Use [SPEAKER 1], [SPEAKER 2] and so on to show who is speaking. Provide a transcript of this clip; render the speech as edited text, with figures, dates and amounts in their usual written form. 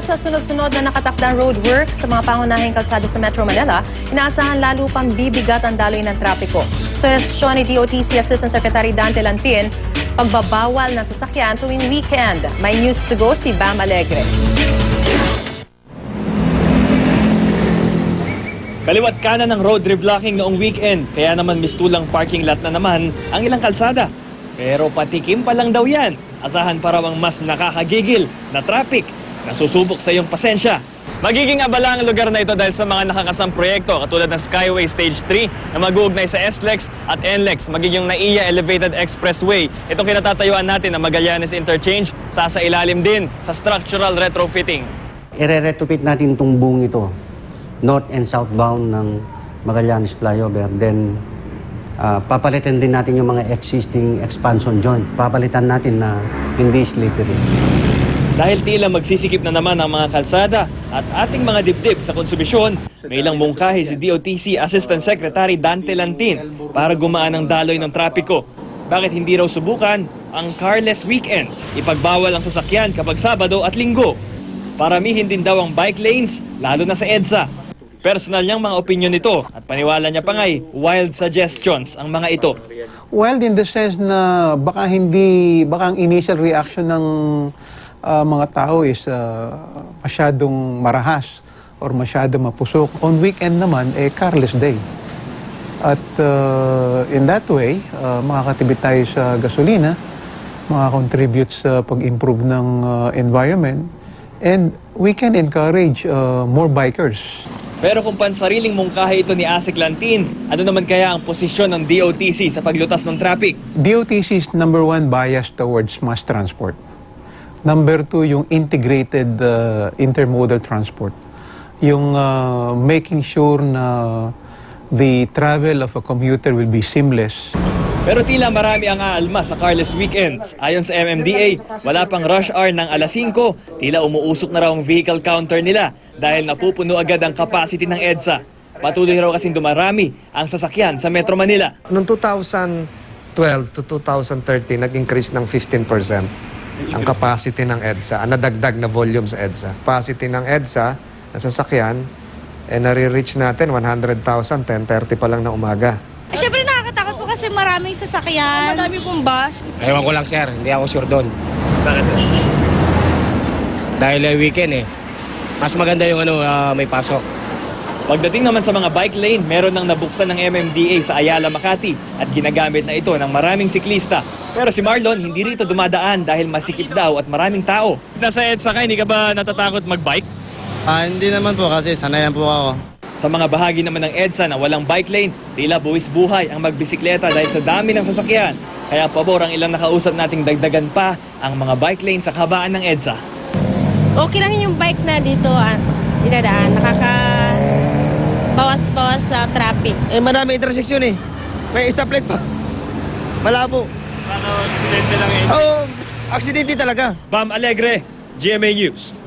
[SPEAKER 1] sa sunod-sunod na nakatakdang roadworks sa mga pangunahing kalsada sa Metro Manila, inaasahan lalo pang bibigat ang daloy ng trapiko. Suhestyon ni DOTC Assistant Secretary Dante Lantin, pagbabawal ng sasakyan tuwing weekend. May news to go si Bam Alegre.
[SPEAKER 2] Kaliwat kanan ng road reblocking noong weekend, kaya naman mistulang parking lot na naman ang ilang kalsada. Pero patikim pa lang daw yan. Asahan pa raw ang mas nakakagigil na traffic. Nasusubok sa iyong pasensya. Magiging abala ang lugar na ito dahil sa mga nakakasang proyekto katulad ng Skyway Stage 3 na mag-uugnay sa SLEX at NLEX, magiging NAIA Elevated Expressway. Itong kinatatayuan natin na Magallanes Interchange, sasailalim din sa structural retrofitting.
[SPEAKER 3] Ire-retrofit natin itong buong ito, north and southbound ng Magallanes Flyover. Then, papalitan din natin yung mga existing expansion joint. Papalitan natin na hindi slippery.
[SPEAKER 2] Dahil tila magsisikip na naman ang mga kalsada at ating mga dibdib sa konsumisyon, may ilang mungkahi si DOTC Assistant Secretary Dante Lantin para gumaan ang daloy ng trapiko. Bakit hindi raw subukan ang carless weekends? Ipagbawal ang sasakyan kapag Sabado at Linggo. Paramihin din daw ang bike lanes, lalo na sa EDSA. Personal niyang mga opinion nito at paniwala niya pa nga'y wild suggestions ang mga ito.
[SPEAKER 4] Wild in the sense na baka ang initial reaction ng mga tao is masyadong marahas or masyadong mapusok. On weekend naman, carless day. At in that way, makakatipid tayo sa gasolina, makakontribute sa pag-improve ng environment, and we can encourage more bikers.
[SPEAKER 2] Pero kung pansariling mungkahi ito ni Asik Lantin, ano naman kaya ang posisyon ng DOTC sa paglutas ng traffic?
[SPEAKER 4] DOTC is number 1 bias towards mass transport. Number 2, yung integrated intermodal transport. Yung making sure na the travel of a commuter will be seamless.
[SPEAKER 2] Pero tila marami ang aalma sa carless weekends. Ayon sa MMDA, wala pang rush hour ng alas 5, tila umuusok na raw ang vehicle counter nila dahil napupuno agad ang capacity ng EDSA. Patuloy raw kasing dumarami ang sasakyan sa Metro Manila.
[SPEAKER 5] Noong 2012 to 2013, nag-increase ng 15% ang capacity ng EDSA, ang nadagdag na volume sa EDSA. Capacity ng EDSA na sasakyan, nare-reach natin 100,000, 10:30 pa lang na umaga.
[SPEAKER 6] Siyempre nakakatakot po kasi maraming sasakyan. Madami pong bus.
[SPEAKER 7] Ewan ko lang sir, hindi ako sure doon.
[SPEAKER 2] Bakit sir?
[SPEAKER 7] Dahil weekend mas maganda yung may pasok.
[SPEAKER 2] Pagdating naman sa mga bike lane, meron nang nabuksan ng MMDA sa Ayala, Makati at ginagamit na ito ng maraming siklista. Pero si Marlon hindi rito dumadaan dahil masikip daw at maraming tao. Nasa EDSA ka, hindi ka ba natatakot magbike?
[SPEAKER 8] Hindi naman po kasi sanayan po ako.
[SPEAKER 2] Sa mga bahagi naman ng EDSA na walang bike lane, tila buwis buhay ang magbisikleta dahil sa dami ng sasakyan. Kaya pabor ang ilang nakausap nating dagdagan pa ang mga bike lane sa kabaan ng EDSA.
[SPEAKER 6] Okay lang yung bike na dito dinadaan. Bawas-bawas sa traffic.
[SPEAKER 8] Marami intersection May stoplight pa. Malabo.
[SPEAKER 2] Aksidente lang
[SPEAKER 8] Oo, aksidente talaga.
[SPEAKER 2] Bam Alegre, GMA News.